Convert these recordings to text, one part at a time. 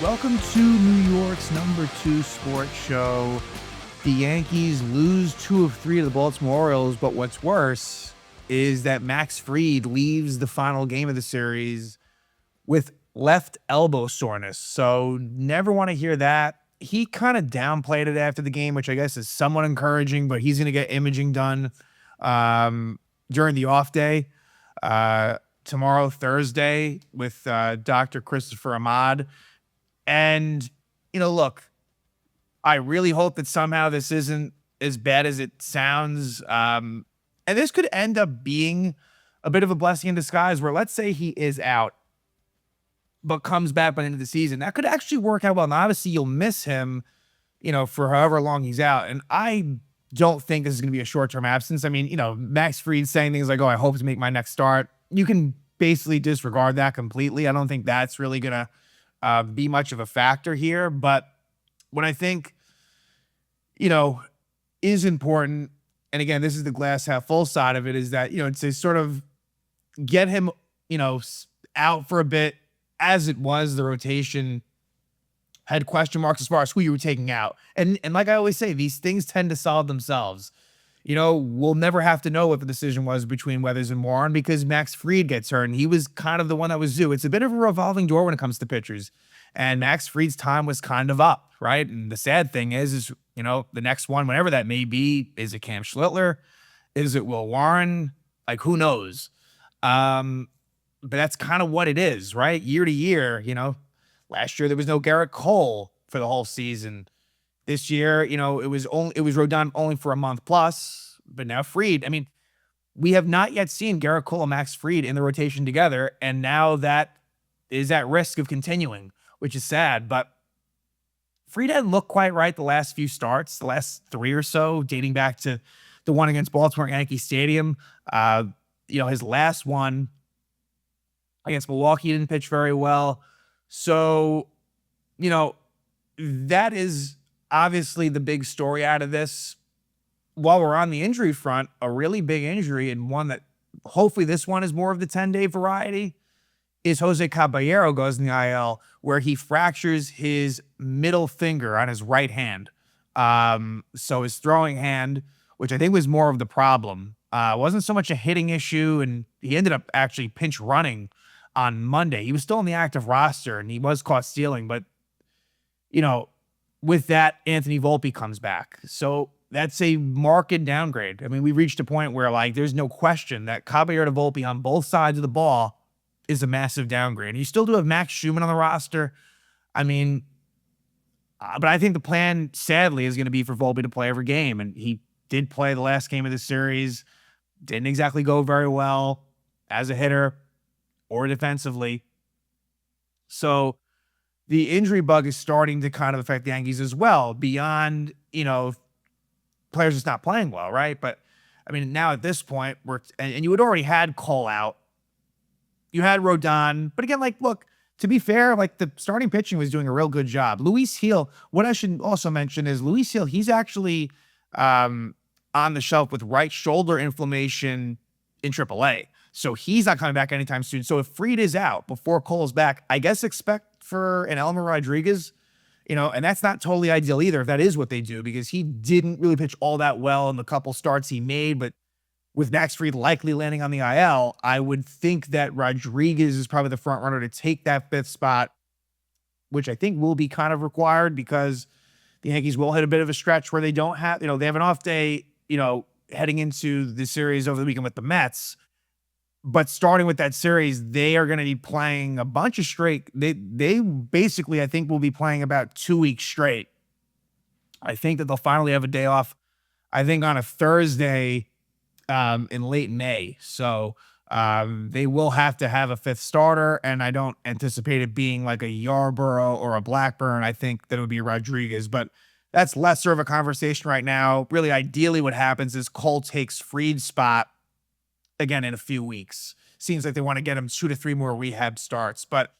Welcome to New York's #2 sports show. The Yankees lose 2 of 3 to the Baltimore Orioles, but what's worse is that Max Fried leaves the final game of the series with left elbow soreness. So never want to hear that. He kind of downplayed it after the game, which I guess is somewhat encouraging, but he's going to get imaging done during the off day tomorrow, Thursday, with Dr. Christopher Ahmad. And, look, I really hope that somehow this isn't as bad as it sounds. And this could end up being a bit of a blessing in disguise where, let's say he is out, but comes back by the end of the season. That could actually work out well. Now, obviously, you'll miss him, for however long he's out. And I don't think this is going to be a short-term absence. I mean, Max Fried saying things like, oh, I hope to make my next start. You can basically disregard that completely. I don't think that's really going to be much of a factor here. But what I think, is important, and again, this is the glass half full side of it, is that, to sort of get him, out for a bit. As it was, the rotation had question marks as far as who you were taking out. And like I always say, these things tend to solve themselves. We'll never have to know what the decision was between Weathers and Warren because Max Fried gets hurt, and he was kind of the one that was due. It's a bit of a revolving door when it comes to pitchers. And Max Fried's time was kind of up, right? And the sad thing is, the next one, whenever that may be, is it Cam Schlittler? Is it Will Warren? Like, who knows? But that's kind of what it is, right? Year to year, last year there was no Garrett Cole for the whole season. This year, it was Rodon only for a month plus, but now Fried. I mean, we have not yet seen Garrett Cole and Max Fried in the rotation together, and now that is at risk of continuing, which is sad. But Fried hadn't looked quite right the last few starts, the last 3 or so, dating back to the one against Baltimore at Yankee Stadium. His last one against Milwaukee didn't pitch very well. So, that is obviously the big story out of this. While we're on the injury front, a really big injury, and one that hopefully this one is more of the 10-day variety, is José Caballero goes in the IL where he fractures his middle finger on his right hand. So his throwing hand, which I think was more of the problem, wasn't so much a hitting issue, and he ended up actually pinch running on Monday. He was still on the active roster, and he was caught stealing, but, with that, Anthony Volpe comes back. So that's a marked downgrade. I mean, we reached a point where, there's no question that Caballero to Volpe on both sides of the ball is a massive downgrade. And you still do have Max Schumann on the roster. I mean, but I think the plan, sadly, is going to be for Volpe to play every game. And he did play the last game of the series. Didn't exactly go very well as a hitter or defensively. So the injury bug is starting to kind of affect the Yankees as well, beyond, players just not playing well, right? But, I mean, now at this point, and you had already had Cole out. You had Rodon. But again, look, to be fair, the starting pitching was doing a real good job. Luis Gil, what I should also mention is Luis Gil, he's actually on the shelf with right shoulder inflammation in AAA. So he's not coming back anytime soon. So if Fried is out before Cole's back, I guess expect for an Elmer Rodriguez, and that's not totally ideal either if that is what they do, because he didn't really pitch all that well in the couple starts he made. But with Max Fried likely landing on the IL, I would think that Rodriguez is probably the front runner to take that 5th spot, which I think will be kind of required because the Yankees will hit a bit of a stretch where they don't have, they have an off day, heading into the series over the weekend with the Mets. But starting with that series, they are going to be playing a bunch of straight. They basically, I think, will be playing about 2 weeks straight. I think that they'll finally have a day off, I think, on a Thursday in late May. So they will have to have a 5th starter, and I don't anticipate it being like a Yarborough or a Blackburn. I think that it would be Rodriguez, but that's lesser of a conversation right now. Really, ideally, what happens is Cole takes Fried's spot again in a few weeks. Seems like they want to get him 2 to 3 more rehab starts. But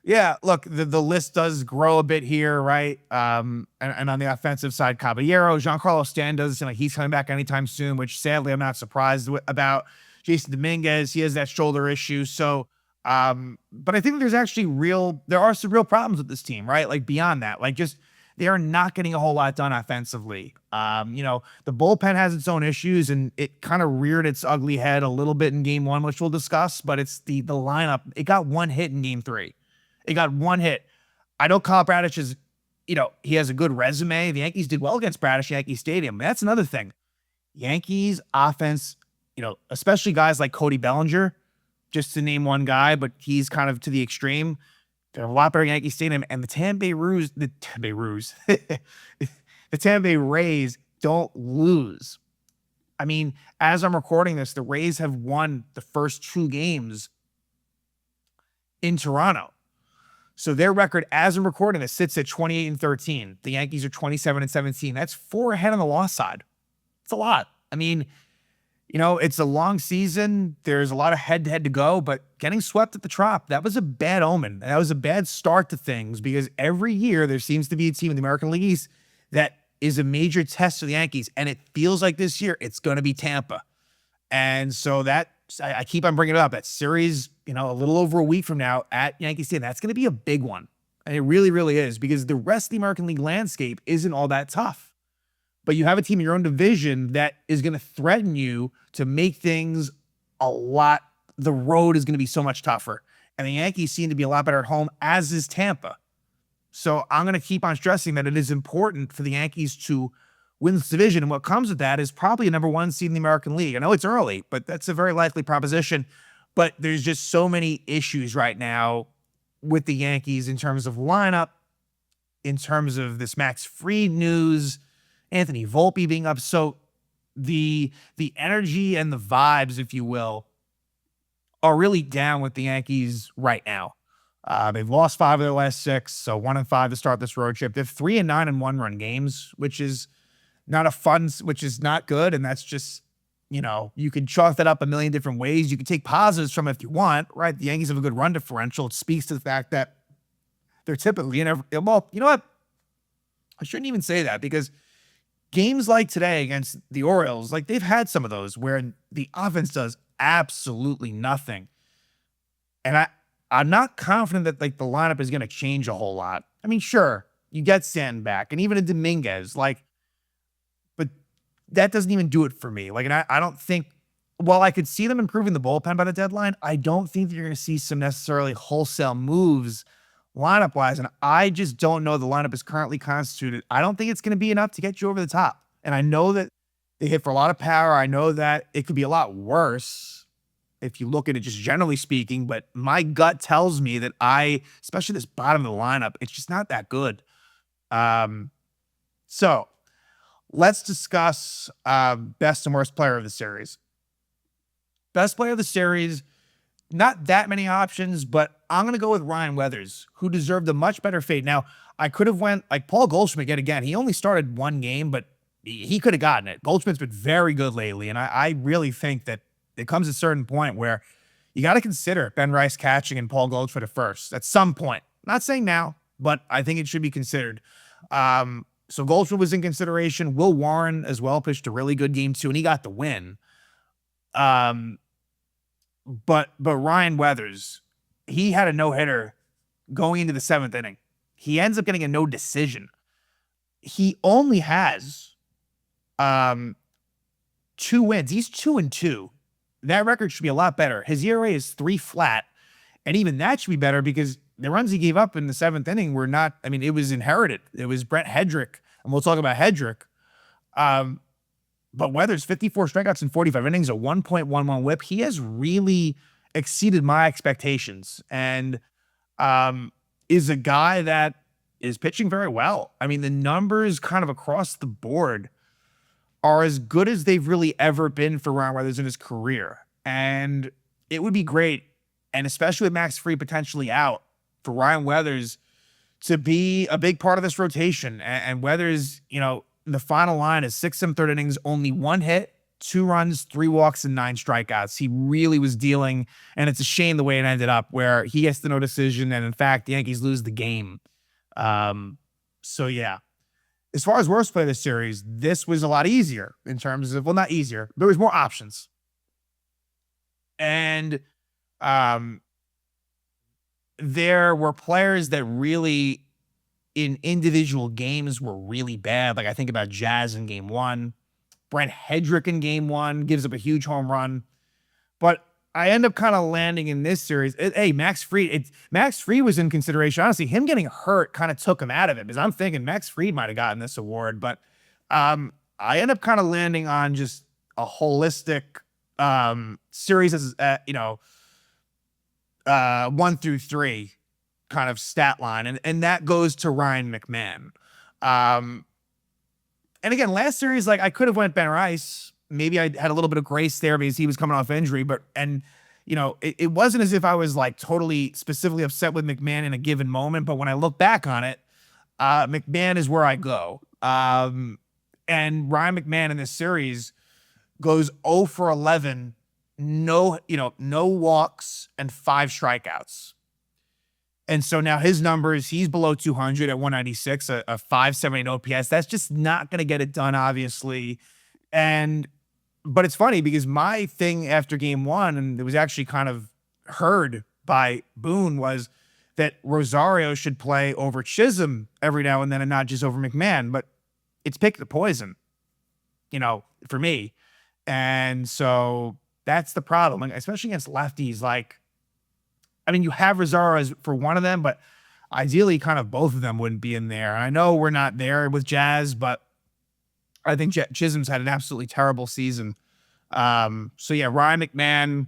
yeah, look, the list does grow a bit here, right? And on the offensive side, Caballero, Giancarlo Stanton doesn't seem like he's coming back anytime soon, which sadly I'm not surprised about. Jason Dominguez, he has that shoulder issue. So But I think there are some real problems with this team, right? Like beyond that, like just they are not getting a whole lot done offensively. The bullpen has its own issues and it kind of reared its ugly head a little bit in game one, which we'll discuss, but it's the lineup. It got one hit in game three. It got one hit. I know Kyle Bradish he has a good resume. The Yankees did well against Bradish at Yankee Stadium. That's another thing. Yankees offense, especially guys like Cody Bellinger, just to name one guy, but he's kind of to the extreme. They're a lot better at Yankee Stadium, and the Tampa Bay Rays don't lose. I mean, as I'm recording this, the Rays have won the first two games in Toronto. So their record, as I'm recording this, sits at 28-13. The Yankees are 27-17. That's 4 ahead on the loss side. It's a lot. I mean, it's a long season. There's a lot of head-to-head to go, but getting swept at the Trop, that was a bad omen. That was a bad start to things because every year there seems to be a team in the American League East that is a major test for the Yankees, and it feels like this year it's going to be Tampa. And so I keep on bringing it up. That series, a little over a week from now at Yankee Stadium, that's going to be a big one. And it really, really is because the rest of the American League landscape isn't all that tough. But you have a team in your own division that is going to threaten you to make things the road is going to be so much tougher. And the Yankees seem to be a lot better at home, as is Tampa. So I'm going to keep on stressing that it is important for the Yankees to win this division. And what comes with that is probably a number 1 seed in the American League. I know it's early, but that's a very likely proposition. But there's just so many issues right now with the Yankees in terms of lineup, in terms of this Max Fried news, Anthony Volpe being up. So the energy and the vibes, if you will, are really down with the Yankees right now. They've lost 5 of their last 6, so 1-5 to start this road trip. They're 3-9 in one-run games, which is which is not good. And that's just, you can chalk that up a million different ways. You can take positives from it if you want, right? The Yankees have a good run differential. It speaks to the fact that they're typically, well, you know what? I shouldn't even say that because games like today against the Orioles, like they've had some of those where the offense does absolutely nothing. And I'm not confident that like the lineup is going to change a whole lot. I mean, sure, you get Stanton back and even a Dominguez, but that doesn't even do it for me. And I don't think, while I could see them improving the bullpen by the deadline, I don't think that you're going to see some necessarily wholesale moves lineup-wise, and I just don't know the lineup is currently constituted. I don't think it's going to be enough to get you over the top. And I know that they hit for a lot of power. I know that it could be a lot worse if you look at it just generally speaking, but my gut tells me that especially this bottom of the lineup, it's just not that good. So let's discuss best and worst player of the series. Best player of the series, not that many options, but I'm going to go with Ryan Weathers, who deserved a much better fate. Now, I could have went like Paul Goldschmidt yet again. He only started 1 game, but he could have gotten it. Goldschmidt's been very good lately, and I really think that it comes to a certain point where you got to consider Ben Rice catching and Paul Goldschmidt at first at some point. Not saying now, but I think it should be considered. So Goldschmidt was in consideration. Will Warren as well pitched a really good game too, and he got the win. But Ryan Weathers, he had a no-hitter going into the 7th inning. He ends up getting a no decision. He only has 2 wins. He's 2-2. That record should be a lot better. His ERA is 3 flat, and even that should be better because the runs he gave up in the 7th inning were not, it was inherited. It was Brett Hedrick, and we'll talk about Hedrick. But Weathers, 54 strikeouts in 45 innings, a 1.11 whip. He has really exceeded my expectations and is a guy that is pitching very well. The numbers kind of across the board are as good as they've really ever been for Ryan Weathers in his career. And it would be great, and especially with Max Fried potentially out, for Ryan Weathers to be a big part of this rotation. And Weathers, the final line is 6 and 3rd innings, only 1 hit, 2 runs, 3 walks, and 9 strikeouts. He really was dealing, and it's a shame the way it ended up, where he gets the no decision, and in fact, the Yankees lose the game. So yeah. As far as worst play of the series, this was a lot easier in terms of, well, not easier, but there was more options. And there were players that really in individual games were really bad. Like I think about Jazz in game one, Brent Hedrick in game one gives up a huge home run. But I end up kind of landing in this series. Hey, Max Fried was in consideration. Honestly, him getting hurt kind of took him out of it because I'm thinking Max Fried might have gotten this award. But I end up kind of landing on just a holistic series as 1 through 3 kind of stat line, and that goes to Ryan McMahon. And again, last series, like I could have went Ben Rice. Maybe I had a little bit of grace there because he was coming off injury, but it wasn't as if I was like totally specifically upset with McMahon in a given moment. But when I look back on it, McMahon is where I go. And Ryan McMahon in this series goes 0 for 11, no walks and 5 strikeouts. And so now his numbers, he's below 200 at 196, a 578 OPS. That's just not going to get it done, obviously. But it's funny because my thing after game one, and it was actually kind of heard by Boone, was that Rosario should play over Chisholm every now and then and not just over McMahon. But it's pick the poison, for me. And so that's the problem, like, especially against lefties. Like, I mean, you have Rosario as for one of them, but ideally kind of both of them wouldn't be in there. I know we're not there with Jazz, but I think Chisholm's had an absolutely terrible season. So yeah, Ryan McMahon,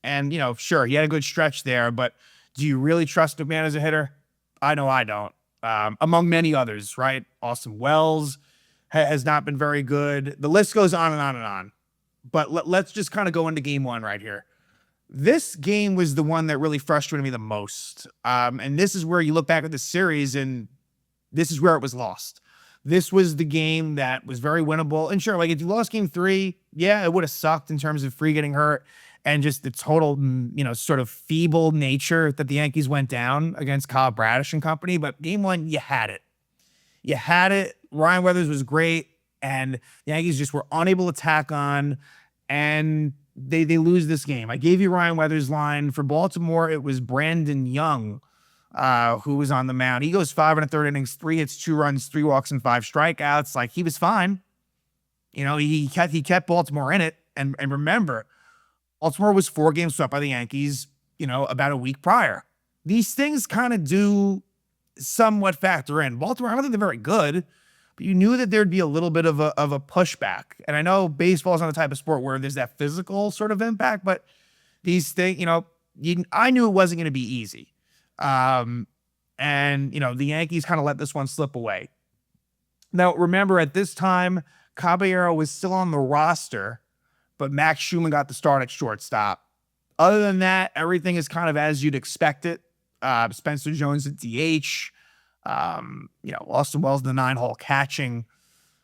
and sure, he had a good stretch there, but do you really trust McMahon as a hitter? I know I don't. Among many others, right? Austin Wells has not been very good. The list goes on and on and on. But let's just kind of go into game one right here. This game was the one that really frustrated me the most. And this is where you look back at the series and this is where it was lost. This was the game that was very winnable. And sure, like if you lost game 3, yeah, it would have sucked in terms of Fried getting hurt and just the total, sort of feeble nature that the Yankees went down against Kyle Bradish and company. But game 1, you had it. You had it. Ryan Weathers was great. And the Yankees just were unable to tack on. And they lose this game. I gave you Ryan Weathers' line. For Baltimore, it was Brandon Young who was on the mound. He goes 5 1/3 innings, 3 hits, 2 runs, 3 walks, and 5 strikeouts. Like, he was fine. He kept Baltimore in it. And remember, Baltimore was 4 games swept by the Yankees, about a week prior. These things kind of do somewhat factor in. Baltimore, I don't think they're very good, but you knew that there'd be a little bit of a pushback. And I know baseball is not the type of sport where there's that physical sort of impact, but these things, I knew it wasn't going to be easy. And the Yankees kind of let this one slip away. Now, remember, at this time, Caballero was still on the roster, but Max Schumann got the start at shortstop. Other than that, everything is kind of as you'd expect it. Spencer Jones at DH. Austin Wells in the 9-hole catching.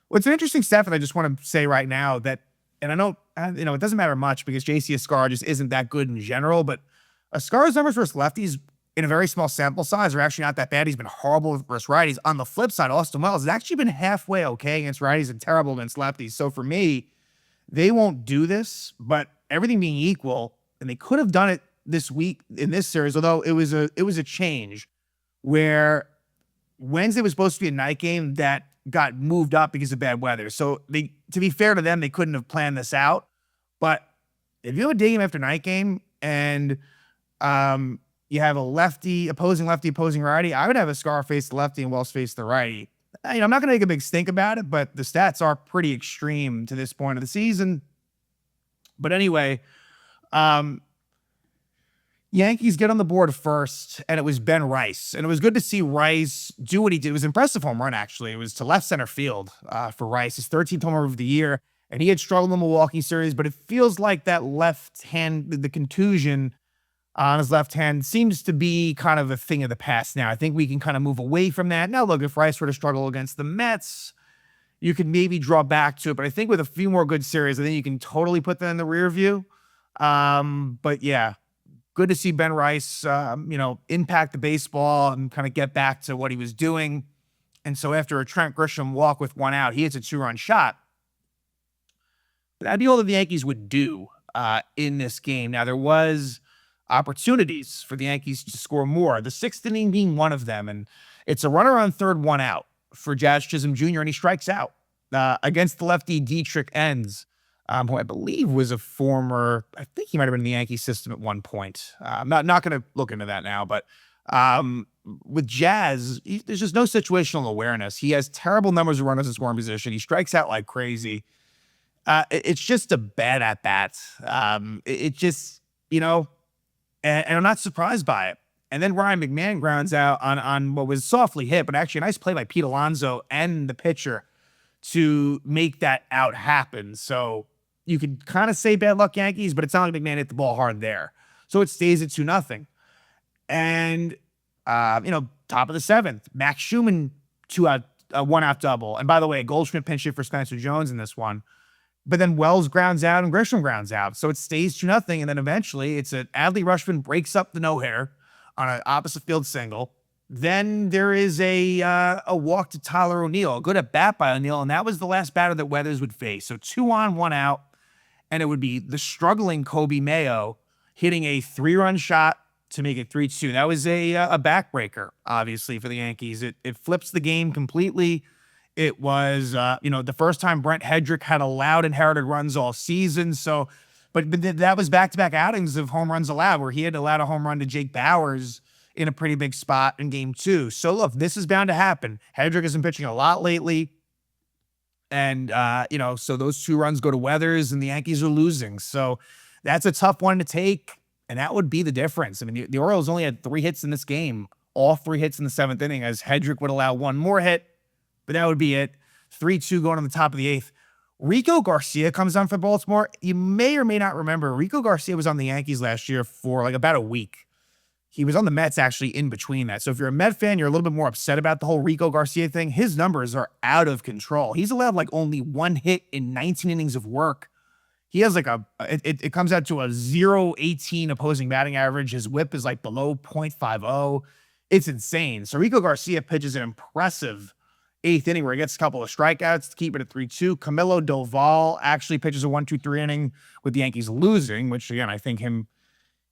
What's an interesting stat that I just want to say right now that, and I know, it doesn't matter much because JC Escar just isn't that good in general, but Escar's numbers versus lefties in a very small sample size are actually not that bad. He's been horrible versus righties. On the flip side, Austin Wells has actually been halfway okay against righties and terrible against lefties. So for me, they won't do this, but everything being equal, and they could have done it this week in this series, although it was a change where Wednesday was supposed to be a night game that got moved up because of bad weather. So to be fair to them, they couldn't have planned this out. But if you have a day game after night game and you have a opposing righty, I would have Escar face the lefty and Wells face the righty. I'm not going to make a big stink about it, but the stats are pretty extreme to this point of the season. But anyway, Yankees get on the board first, and it was Ben Rice. And it was good to see Rice do what he did. It was an impressive home run, actually. It was to left center field for Rice, his 13th home run of the year. And he had struggled in the Milwaukee series, but it feels like that left hand, the contusion on his left hand seems to be kind of a thing of the past now. I think we can kind of move away from that. Now, look, if Rice were to struggle against the Mets, you could maybe draw back to it. But I think with a few more good series, I think you can totally put that in the rear view. But yeah, good to see Ben Rice, impact the baseball and kind of get back to what he was doing. And so after a Trent Grisham walk with 1 out, he hits a 2-run shot. That'd be all that the Yankees would do in this game. Now, there was opportunities for the Yankees to score more. The sixth inning being one of them, and it's a runner on third, one out for Jazz Chisholm Jr., and he strikes out against the lefty Dietrich Enns, who I believe was a former, I think he might have been in the Yankee system at one point. I'm not going to look into that now, but with Jazz, there's just no situational awareness. He has terrible numbers of runners in scoring position. He strikes out like crazy. It's just a bad at bat. It just, and I'm not surprised by it. And then Ryan McMahon grounds out on what was softly hit, but actually a nice play by Pete Alonso and the pitcher to make that out happen. So you could kind of say bad luck Yankees, but it's not like McMahon hit the ball hard there. So it stays at 2-0. And, top of the seventh, Max Schumann, 2-out, 1-out double. And by the way, Goldschmidt pinch hit for Spencer Jones in this one. But then Wells grounds out and Grisham grounds out. So it stays 2-0. And then eventually it's an Adley Rutschman breaks up the no-hitter on an opposite field single. Then there is a walk to Tyler O'Neill, a good at bat by O'Neill. And that was the last batter that Weathers would face. So 2 on, 1 out. And it would be the struggling Kobe Mayo hitting a 3-run shot to make it 3-2. That was a backbreaker, obviously, for the Yankees. It flips the game completely. It was, the first time Brent Hedrick had allowed inherited runs all season. So, but that was back-to-back outings of home runs allowed, where he had allowed a home run to Jake Bauers in a pretty big spot in game 2. So look, this is bound to happen. Hedrick has been pitching a lot lately. And, so those 2 runs go to Weathers and the Yankees are losing. So that's a tough one to take. And that would be the difference. I mean, the Orioles only had 3 hits in this game, all 3 hits in the 7th inning, as Hedrick would allow 1 more hit, but that would be it. 3-2 going on the top of the 8th. Rico Garcia comes on for Baltimore. You may or may not remember, Rico Garcia was on the Yankees last year for like about a week. He was on the Mets actually in between that. So if you're a Met fan, you're a little bit more upset about the whole Rico Garcia thing. His numbers are out of control. He's allowed like only 1 hit in 19 innings of work. He has like it comes out to a 0.18 opposing batting average. His whip is like below 0.50. It's insane. So Rico Garcia pitches an impressive 8th inning where he gets a couple of strikeouts to keep it at 3-2. Camilo Doval actually pitches a 1-2-3 inning with the Yankees losing, which again, I think him,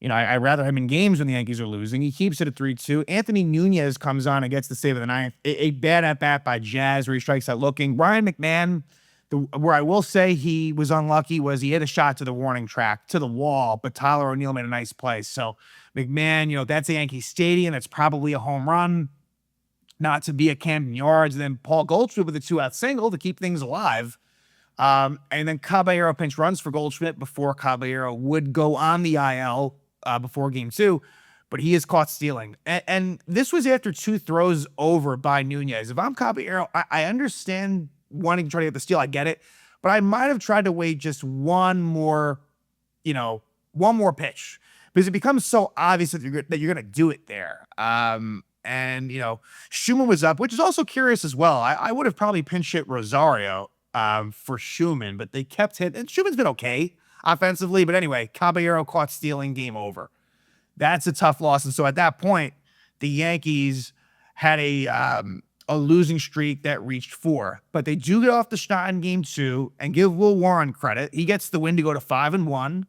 I'd rather him in games when the Yankees are losing. He keeps it at 3-2. Anthony Nunez comes on and gets the save of the 9th. A bad at-bat by Jazz where he strikes out looking. Ryan McMahon, where I will say he was unlucky was he hit a shot to the warning track, to the wall, but Tyler O'Neill made a nice play. So McMahon, that's a Yankee Stadium. That's probably a home run, not to be at Camden Yards. And then Paul Goldschmidt with a 2-out single to keep things alive. And then Caballero pinch runs for Goldschmidt before Caballero would go on the IL before game 2. But he is caught stealing. And this was after 2 throws over by Nunez. If I'm Caballero, I understand wanting to try to get the steal. I get it. But I might have tried to wait just one more pitch, because it becomes so obvious that you're going to do it there. And Schumann was up, which is also curious as well. I would have probably pinch hit Rosario for Schumann, but they kept hitting. And Schumann's been okay offensively. But anyway, Caballero caught stealing, game over. That's a tough loss. And so at that point, the Yankees had a losing streak that reached 4. But they do get off the shot in game 2 and give Will Warren credit. He gets the win to go to 5-1.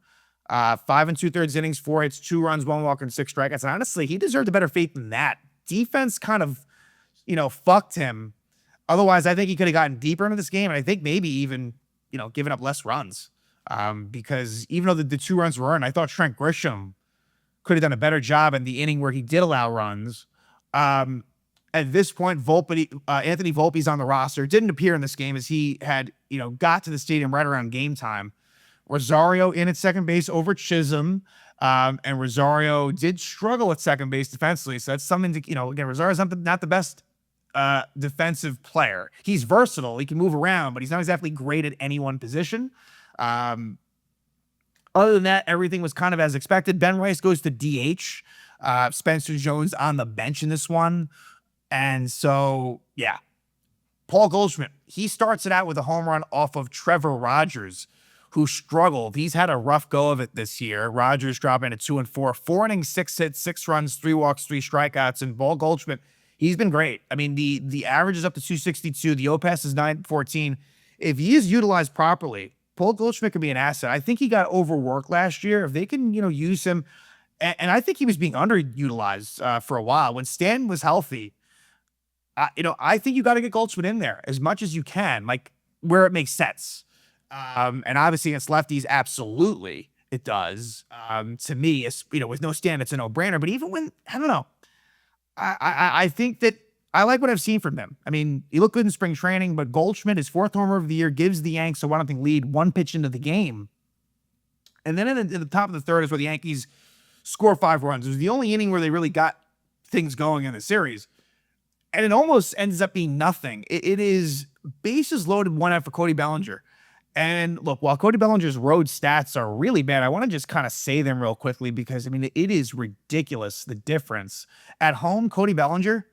5 2/3 innings, 4 hits, 2 runs, 1 walk, and 6 strikeouts. And honestly, he deserved a better fate than that. Defense kind of, fucked him. Otherwise, I think he could have gotten deeper into this game. And I think maybe even, given up less runs. Because even though the 2 runs were earned, I thought Trent Grisham could have done a better job in the inning where he did allow runs. At this point, Anthony Volpe's on the roster. Didn't appear in this game as he had, got to the stadium right around game time. Rosario in at second base over Chisholm. And Rosario did struggle at second base defensively. So that's something to, again, Rosario's not the best defensive player. He's versatile. He can move around, but he's not exactly great at any one position. Other than that, everything was kind of as expected. Ben Rice goes to DH. Spencer Jones on the bench in this one. And so, yeah. Paul Goldschmidt, he starts it out with a home run off of Trevor Rogers, who struggled. He's had a rough go of it this year. Rogers dropping at 2-4, 4 innings, 6 hits, 6 runs, 3 walks, 3 strikeouts. And Paul Goldschmidt, he's been great. I mean, the average is up to 262. The OPS is 914. If he is utilized properly, Paul Goldschmidt could be an asset. I think he got overworked last year. If they can, use him, And I think he was being underutilized for a while. When Stan was healthy, I think you got to get Goldschmidt in there as much as you can, like where it makes sense. And obviously against lefties, absolutely it does. To me, it's, with no Stan, it's a no-brainer. But even when, I don't know, I think that I like what I've seen from him. I mean, he looked good in spring training, but Goldschmidt, his 4th homer of the year, gives the Yanks a 1-0 lead, 1 pitch into the game. And then in the top of the 3rd is where the Yankees score 5 runs. It was the only inning where they really got things going in the series. And it almost ends up being nothing. It is bases loaded, 1 out for Cody Bellinger. And look, while Cody Bellinger's road stats are really bad, I want to just kind of say them real quickly because, I mean, it is ridiculous, the difference. At home, Cody Bellinger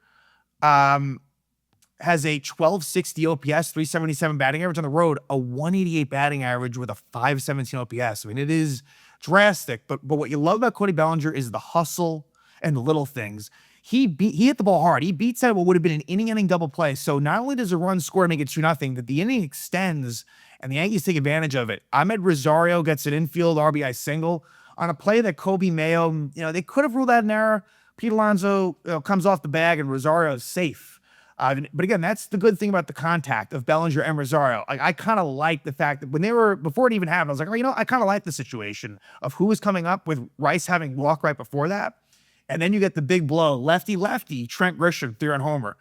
has a 1260 OPS, 377 batting average. On the road, a 188 batting average with a 517 OPS. I mean, it is drastic, but what you love about Cody Bellinger is the hustle and the little things. He hit the ball hard. He beats out what would have been an inning double play. So not only does a run score to make it 2-0, that the inning extends and the Yankees take advantage of it. Ahmed Rosario gets an infield RBI single on a play that Kobe Mayo, they could have ruled that an error. Pete Alonso comes off the bag and Rosario is safe. But again, that's the good thing about the contact of Bellinger and Rosario. Like, I kind of like the fact that before it even happened, I was like, I kind of like the situation of who was coming up with Rice having walk right before that. And then you get the big blow, lefty, Trent Grisham, 3-run homer.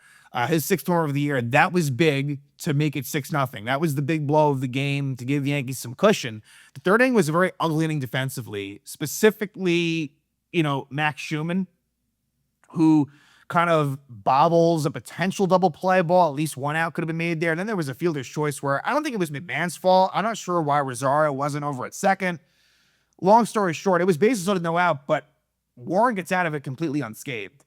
His 6th homer of the year. That was big to make it 6-0. That was the big blow of the game to give the Yankees some cushion. The 3rd inning was a very ugly inning defensively, specifically, Max Schumann, who kind of bobbles a potential double play ball. At least 1 out could have been made there. And then there was a fielder's choice where I don't think it was McMahon's fault. I'm not sure why Rosario wasn't over at second. Long story short, it was bases loaded, no out, but Warren gets out of it completely unscathed.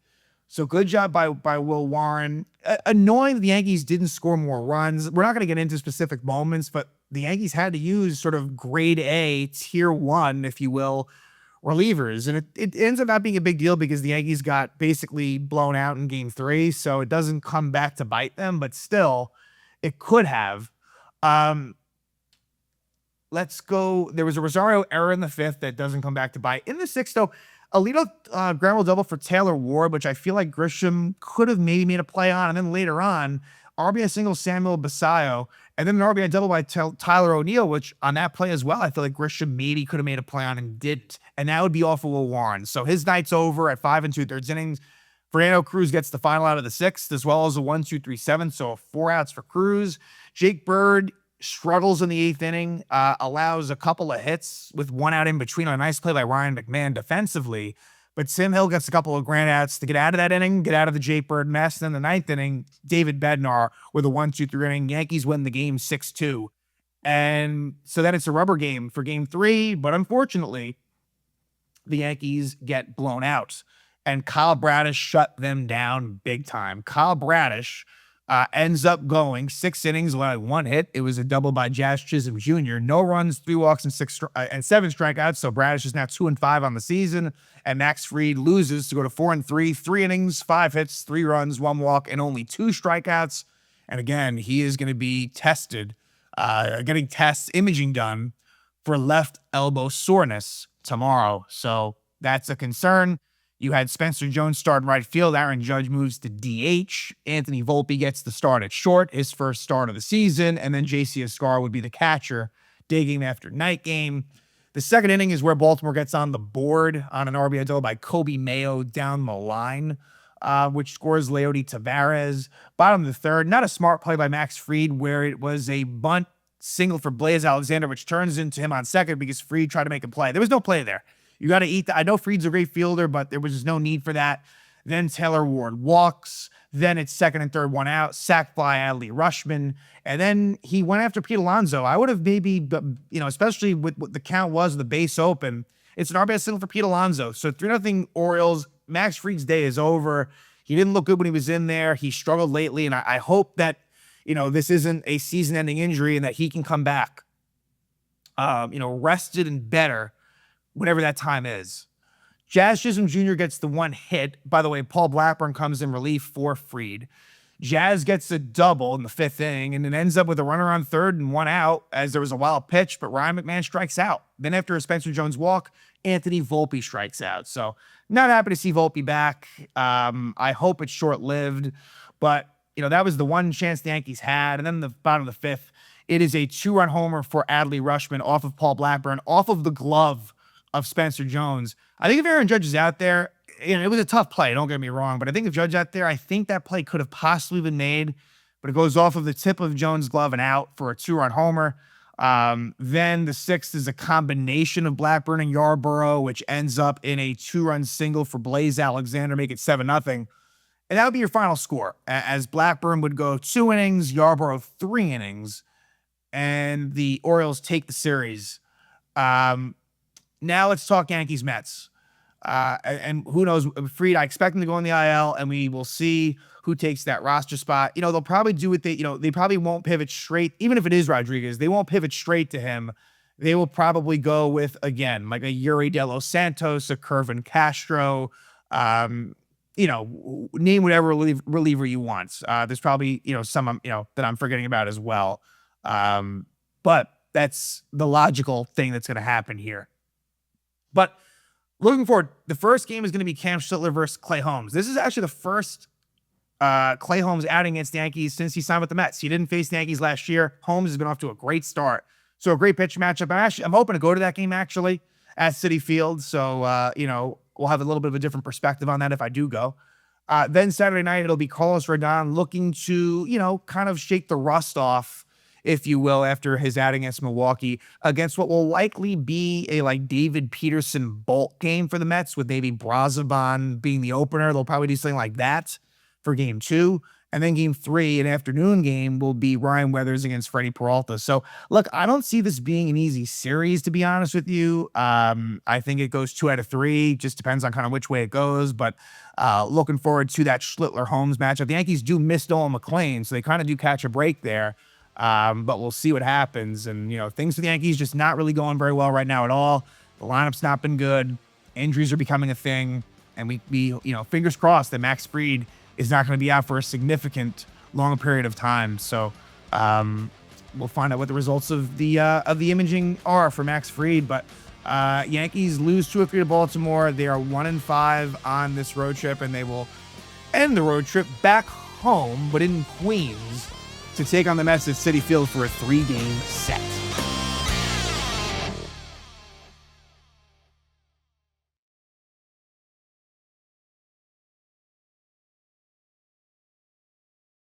So good job by Will Warren. Annoying that the Yankees didn't score more runs. We're not going to get into specific moments, but the Yankees had to use sort of grade A, tier 1, if you will, relievers. And it ends up not being a big deal because the Yankees got basically blown out in game 3. So it doesn't come back to bite them, but still, it could have. Let's go. There was a Rosario error in the 5th that doesn't come back to bite. In the 6th, though, a leadoff ground rule double for Taylor Ward, which I feel like Grisham could have maybe made a play on. And then later on, RBI single Samuel Basallo, and then an RBI double by Tyler O'Neill, which on that play as well, I feel like Grisham maybe could have made a play on and didn't. And that would be off of Will Warren. So his night's over at 5 2/3 innings. Fernando Cruz gets the final out of the 6th, as well as a 1, 2, 3, 7. So 4 outs for Cruz. Jake Bird struggles in the 8th inning, allows a couple of hits with 1 out in between on a nice play by Ryan McMahon defensively. But Tim Hill gets a couple of grand outs to get out of that inning, get out of the Jake Bird mess. Then the 9th inning, David Bednar with a 1, 2, 3 inning. Yankees win the game 6-2. And so then it's a rubber game for game 3. But unfortunately, the Yankees get blown out. And Kyle Bradish shut them down big time. Kyle Bradish ends up going 6 innings, 1 hit. It was a double by Jazz Chisholm Jr. No runs, 3 walks, and 7 strikeouts. So Bradish is now 2-5 on the season. And Max Fried loses to go to 4-3, 3 innings, 5 hits, 3 runs, 1 walk, and only 2 strikeouts. And again, he is going to be tested, getting imaging done for left elbow soreness tomorrow. So that's a concern. You had Spencer Jones start in right field. Aaron Judge moves to DH. Anthony Volpe gets the start at short, his first start of the season. And then J.C. Escar would be the catcher, day game after night game. The 2nd inning is where Baltimore gets on the board on an RBI double by Kobe Mayo down the line, which scores Leody Taveras. Bottom of the 3rd, not a smart play by Max Fried, where it was a bunt single for Blaze Alexander, which turns into him on second because Fried tried to make a play. There was no play there. You got to eat that. I know Fried's a great fielder, but there was just no need for that. Then Taylor Ward walks. Then it's 2nd and 3rd, 1 out. Sack fly, Adley Rushman. And then he went after Pete Alonso. I would have maybe, especially with what the count was, the base open, it's an RBI single for Pete Alonso. So 3-0 Orioles. Max Fried's day is over. He didn't look good when he was in there. He struggled lately. And I hope that, this isn't a season-ending injury and that he can come back, rested and better whenever that time is. Jazz Chisholm Jr. gets the 1 hit. By the way, Paul Blackburn comes in relief for Fried. Jazz gets a double in the 5th inning, and it ends up with a runner on 3rd and 1 out as there was a wild pitch, but Ryan McMahon strikes out. Then after a Spencer Jones walk, Anthony Volpe strikes out. So not happy to see Volpe back. I hope it's short-lived, but that was the one chance the Yankees had. And then the bottom of the 5th, it is a 2-run homer for Adley Rutschman off of Paul Blackburn, off of the glove of Spencer Jones. I think if Aaron Judge is out there, it was a tough play, don't get me wrong, but I think if Judge out there, I think that play could have possibly been made, but it goes off of the tip of Jones' glove and out for a 2-run homer. Then the 6th is a combination of Blackburn and Yarborough, which ends up in a 2-run single for Blaze Alexander, make it 7-0. And that would be your final score, as Blackburn would go 2 innings, Yarborough 3 innings, and the Orioles take the series. Now let's talk Yankees-Mets. And who knows, Fried, I expect him to go in the IL, and we will see who takes that roster spot. They'll probably do what they probably won't pivot straight, even if it is Rodriguez, they won't pivot straight to him. They will probably go with, again, like a Yuri De Los Santos, a Kervin Castro, name whatever reliever you want. There's probably, some, that I'm forgetting about as well. But that's the logical thing that's going to happen here. But looking forward, the first game is going to be Cam Schlittler versus Clay Holmes. This is actually the first Clay Holmes outing against the Yankees since he signed with the Mets. He didn't face the Yankees last year. Holmes has been off to a great start. So a great pitch matchup. I'm hoping to go to that game actually at Citi Field. So, we'll have a little bit of a different perspective on that if I do go. Then Saturday night, it'll be Carlos Rodon looking to, kind of shake the rust off, if you will, after his outing against Milwaukee, against what will likely be a David Peterson bulk game for the Mets, with maybe Brazoban being the opener. They'll probably do something like that for game 2. And then game 3, an afternoon game, will be Ryan Weathers against Freddie Peralta. So, look, I don't see this being an easy series, to be honest with you. I think it goes 2 out of 3. Just depends on kind of which way it goes. But looking forward to that Schlittler-Holmes matchup. The Yankees do miss Nolan McLean, so they kind of do catch a break there. But we'll see what happens. And, things for the Yankees just not really going very well right now at all. The lineup's not been good. Injuries are becoming a thing. And we fingers crossed that Max Fried is not going to be out for a significant long period of time. So we'll find out what the results of the imaging are for Max Fried. But Yankees lose 2-3 to Baltimore. They are 1-5 on this road trip, and they will end the road trip back home, but in Queens, to take on the Mets at Citi Field for a 3-game set.